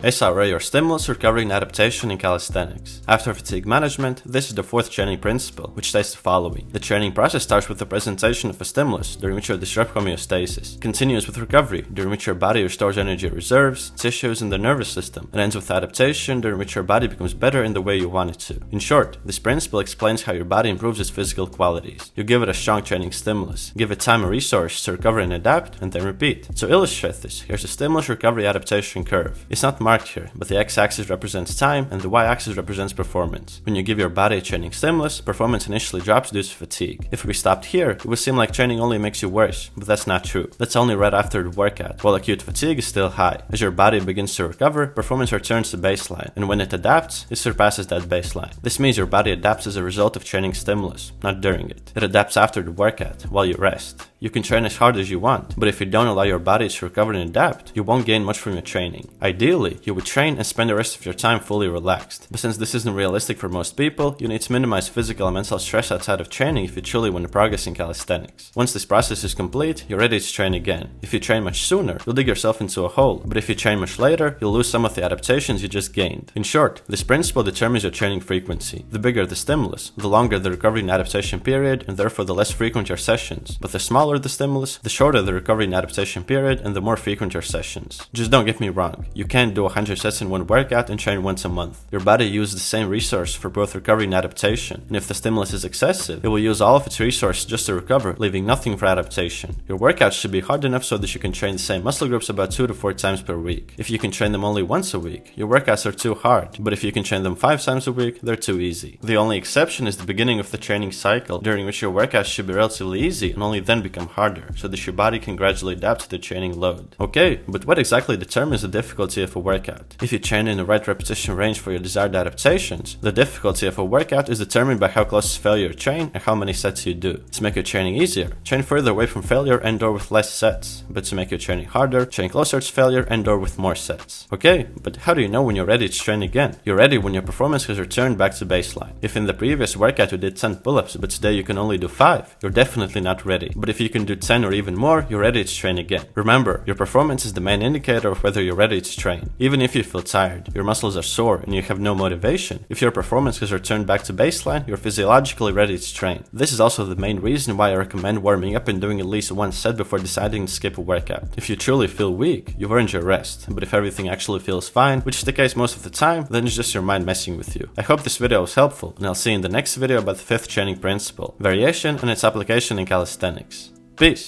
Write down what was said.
SRA or Stimulus Recovery and Adaptation in Calisthenics. After fatigue management, this is the fourth training principle, which states the following. The training process starts with the presentation of a stimulus, during which you disrupt homeostasis, continues with recovery, during which your body restores energy reserves, tissues, and the nervous system, and ends with adaptation, during which your body becomes better in the way you want it to. In short, this principle explains how your body improves its physical qualities. You give it a strong training stimulus, give it time and resource to recover and adapt, and then repeat. To illustrate this, here's a stimulus recovery adaptation curve. It's not marked here, but the x-axis represents time and the y-axis represents performance. When you give your body a training stimulus, performance initially drops due to fatigue. If we stopped here, it would seem like training only makes you worse, but that's not true. That's only right after the workout, while acute fatigue is still high. As your body begins to recover, performance returns to baseline, and when it adapts, it surpasses that baseline. This means your body adapts as a result of training stimulus, not during it. It adapts after the workout, while you rest. You can train as hard as you want, but if you don't allow your body to recover and adapt, you won't gain much from your training. Ideally, you would train and spend the rest of your time fully relaxed. But since this isn't realistic for most people, you need to minimize physical and mental stress outside of training if you truly want to progress in calisthenics. Once this process is complete, you're ready to train again. If you train much sooner, you'll dig yourself into a hole, but if you train much later, you'll lose some of the adaptations you just gained. In short, this principle determines your training frequency. The bigger the stimulus, the longer the recovery and adaptation period, and therefore the less frequent your sessions. But the smaller the stimulus, the shorter the recovery and adaptation period, and the more frequent your sessions. Just don't get me wrong, you can't do 100 sets in one workout and train once a month. Your body uses the same resource for both recovery and adaptation, and if the stimulus is excessive, it will use all of its resource just to recover, leaving nothing for adaptation. Your workouts should be hard enough so that you can train the same muscle groups about 2 to 4 times per week. If you can train them only once a week, your workouts are too hard, but if you can train them 5 times a week, they're too easy. The only exception is the beginning of the training cycle, during which your workouts should be relatively easy and only then become harder, so that your body can gradually adapt to the training load. Okay, but what exactly determines the difficulty of a workout? If you train in the right repetition range for your desired adaptations, the difficulty of a workout is determined by how close to failure you train and how many sets you do. To make your training easier, train further away from failure and/or with less sets, but to make your training harder, train closer to failure and/or with more sets. Okay, but how do you know when you're ready to train again? You're ready when your performance has returned back to baseline. If in the previous workout you did 10 pull-ups, but today you can only do 5, you're definitely not ready. But if you can do 10 or even more, you're ready to train again. Remember, your performance is the main indicator of whether you're ready to train. Even if you feel tired, your muscles are sore, and you have no motivation, if your performance has returned back to baseline, you're physiologically ready to train. This is also the main reason why I recommend warming up and doing at least one set before deciding to skip a workout. If you truly feel weak, you've earned your rest, but if everything actually feels fine, which is the case most of the time, then it's just your mind messing with you. I hope this video was helpful, and I'll see you in the next video about the 5th training principle, variation and its application in calisthenics. Peace!